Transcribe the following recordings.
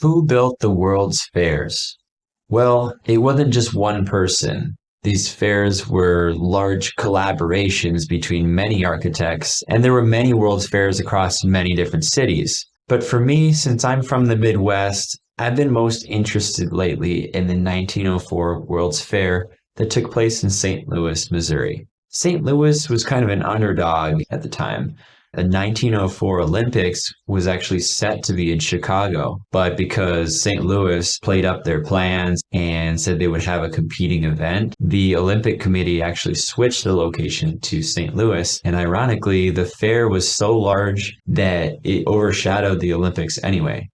Who built the world's fairs? Well, it wasn't just one person. These fairs were large collaborations between many architects, and there were many world's fairs across many different cities. But for me, since I'm from the Midwest, I've been most interested lately in the 1904 World's Fair that took place in St. Louis, Missouri. St. Louis was kind of an underdog at the time. The 1904 Olympics was actually set to be in Chicago, but because St. Louis played up their plans and said they would have a competing event, the Olympic Committee actually switched the location to St. Louis. And ironically, the fair was so large that it overshadowed the Olympics anyway.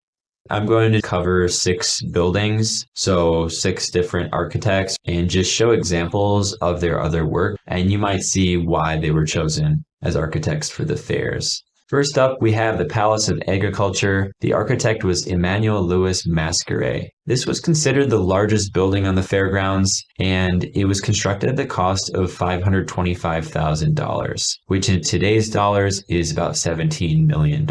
I'm going to cover 6 buildings, so 6 different architects, and just show examples of their other work, and you might see why they were chosen as architects for the fairs. First up, we have the Palace of Agriculture. The architect was Emmanuel Louis Masqueray. This was considered the largest building on the fairgrounds, and it was constructed at the cost of $525,000, which in today's dollars is about $17 million.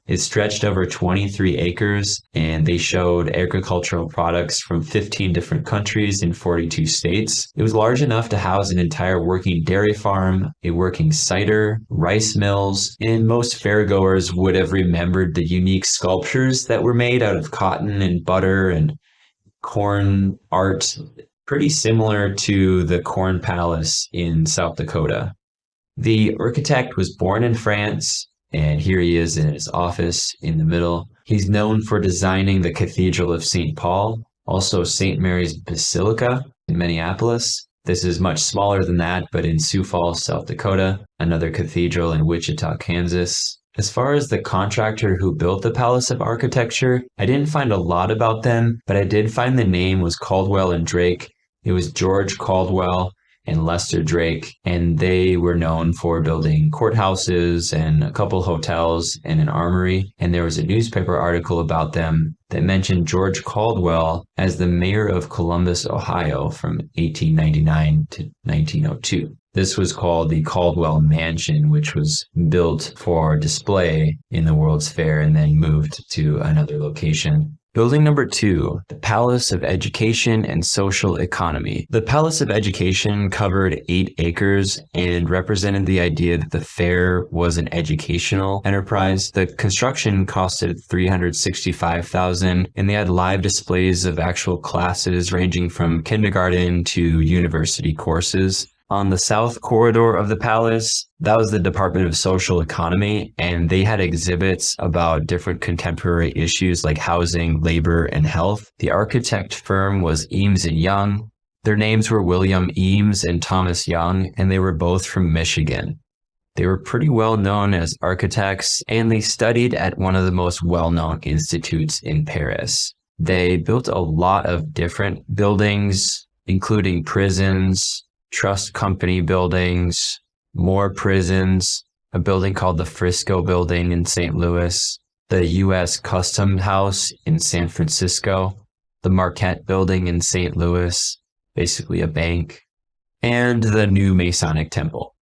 It stretched over 23 acres, and they showed agricultural products from 15 different countries in 42 states. It was large enough to house an entire working dairy farm, a working cider, rice mills, and most fairgoers would have remembered the unique sculptures that were made out of cotton and butter and corn art, pretty similar to the Corn Palace in South Dakota. The architect was born in France, and here he is in his office in the middle. He's known for designing the Cathedral of St. Paul, also St. Mary's Basilica in Minneapolis. This is much smaller than that, but in Sioux Falls, South Dakota, another cathedral in Wichita, Kansas. As far as the contractor who built the Palace of Architecture, I didn't find a lot about them, but I did find the name was Caldwell and Drake. It was George Caldwell and Lester Drake, and they were known for building courthouses and a couple hotels and an armory. And there was a newspaper article about them that mentioned George Caldwell as the mayor of Columbus, Ohio from 1899 to 1902. This was called the Caldwell Mansion, which was built for display in the World's Fair and then moved to another location. Building number 2, the Palace of Education and Social Economy. The Palace of Education covered 8 acres and represented the idea that the fair was an educational enterprise. The construction costed $365,000, and they had live displays of actual classes ranging from kindergarten to university courses. On the south corridor of the palace, that was the Department of Social Economy, and they had exhibits about different contemporary issues like housing, labor, and health. The architect firm was Eames and Young. Their names were William Eames and Thomas Young, and they were both from Michigan. They were pretty well known as architects, and they studied at one of the most well-known institutes in Paris. They built a lot of different buildings, including prisons, trust company buildings, more prisons, a building called the Frisco Building in St. Louis, the U.S. Custom House in San Francisco, the Marquette Building in St. Louis, basically a bank, and the new Masonic Temple.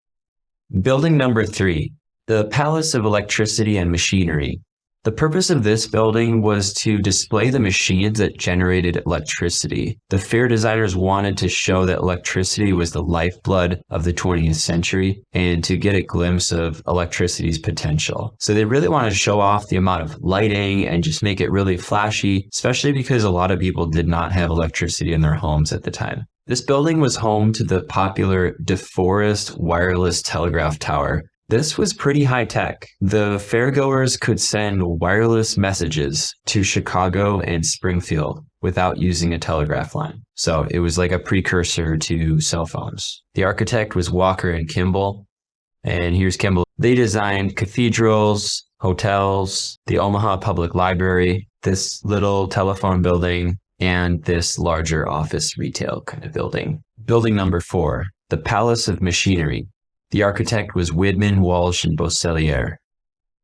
Building number 3, the Palace of Electricity and Machinery. The purpose of this building was to display the machines that generated electricity. The fair designers wanted to show that electricity was the lifeblood of the 20th century and to get a glimpse of electricity's potential. So they really wanted to show off the amount of lighting and just make it really flashy, especially because a lot of people did not have electricity in their homes at the time. This building was home to the popular DeForest wireless telegraph tower. This was pretty high tech. The fairgoers could send wireless messages to Chicago and Springfield without using a telegraph line. So it was like a precursor to cell phones. The architect was Walker and Kimball. And here's Kimball. They designed cathedrals, hotels, the Omaha Public Library, this little telephone building, and this larger office retail kind of building. Building number 4, the Palace of Machinery. The architect was Windman, Walsh, and Boisselier.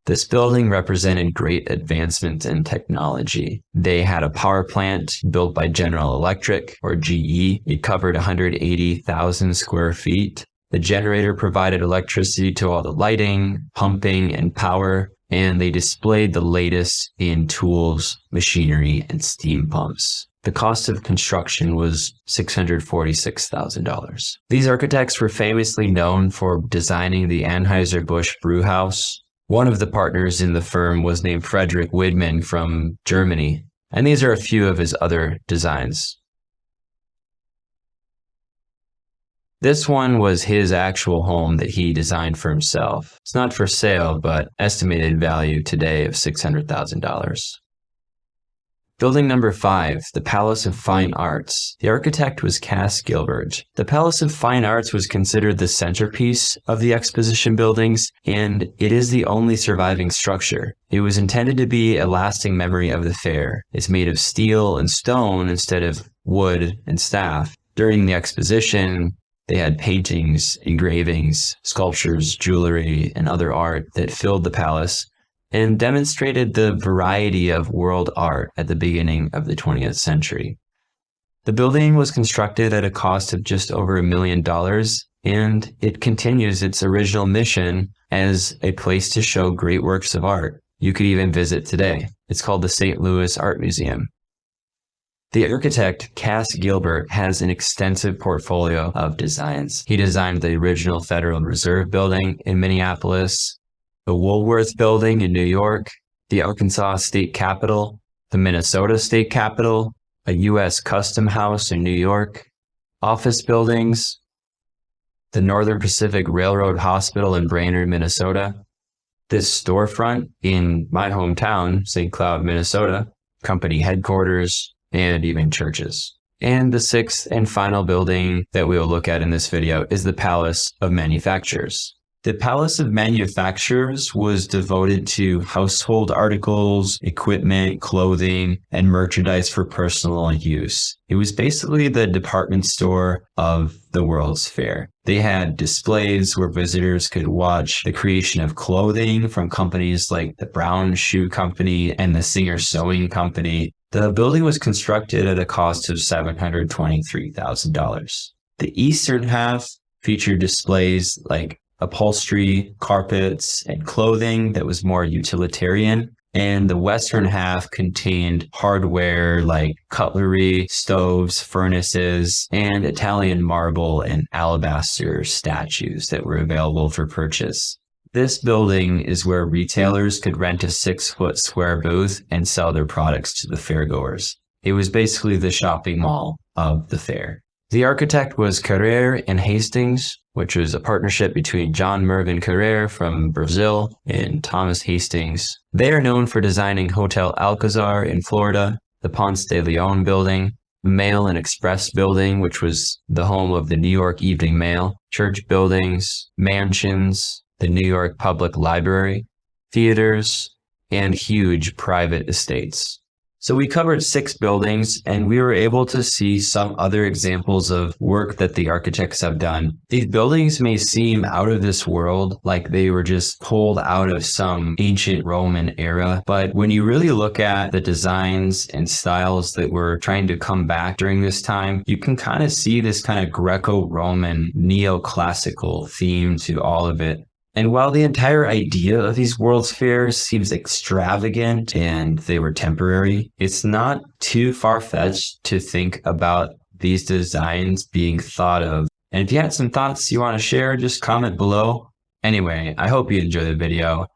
This building represented great advancement in technology. They had a power plant built by General Electric, or GE. It covered 180,000 square feet. The generator provided electricity to all the lighting, pumping, and power. and they displayed the latest in tools, machinery, and steam pumps. The cost of construction was $646,000. These architects were famously known for designing the Anheuser-Busch brew house. One of the partners in the firm was named Frederick Windman from Germany, and these are a few of his other designs. This one was his actual home that he designed for himself. It's not for sale, but estimated value today of $600,000. Building number 5, the Palace of Fine Arts. The architect was Gilbert. The Palace of Fine Arts was considered the centerpiece of the Exposition buildings, and it is the only surviving structure. It was intended to be a lasting memory of the fair. It's made of steel and stone instead of wood and staff. During the Exposition, they had paintings, engravings, sculptures, jewelry, and other art that filled the palace and demonstrated the variety of world art at the beginning of the 20th century. The building was constructed at a cost of just over $1 million, and it continues its original mission as a place to show great works of art. You could even visit today. It's called the St. Louis Art Museum. The architect, Gilbert, has an extensive portfolio of designs. He designed the original Federal Reserve Building in Minneapolis, the Woolworth Building in New York, the Arkansas State Capitol, the Minnesota State Capitol, a U.S. Custom House in New York, office buildings, the Northern Pacific Railroad Hospital in Brainerd, Minnesota, this storefront in my hometown, St. Cloud, Minnesota, company headquarters, and even churches. And the 6th and final building that we will look at in this video is the Palace of Manufacturers. The Palace of Manufacturers was devoted to household articles, equipment, clothing, and merchandise for personal use. It was basically the department store of the World's Fair. They had displays where visitors could watch the creation of clothing from companies like the Brown Shoe Company and the Singer Sewing Company. The building was constructed at a cost of $723,000. The eastern half featured displays like upholstery, carpets, and clothing that was more utilitarian. And the western half contained hardware like cutlery, stoves, furnaces, and Italian marble and alabaster statues that were available for purchase. This building is where retailers could rent a 6-foot square booth and sell their products to the fairgoers. It was basically the shopping mall of the fair. The architect was Carrere and Hastings, which was a partnership between John Mervyn Carrere from Brazil and Thomas Hastings. They are known for designing Hotel Alcazar in Florida, the Ponce de Leon building, the Mail and Express building, which was the home of the New York Evening Mail, church buildings, mansions, the New York Public Library, theaters, and huge private estates. So we covered 6 buildings, and we were able to see some other examples of work that the architects have done. These buildings may seem out of this world, like they were just pulled out of some ancient Roman era, but when you really look at the designs and styles that were trying to come back during this time, you can kind of see this kind of Greco-Roman neoclassical theme to all of it. And while the entire idea of these World's Fairs seems extravagant and they were temporary, it's not too far-fetched to think about these designs being thought of. And if you had some thoughts you want to share, just comment below. Anyway, I hope you enjoyed the video.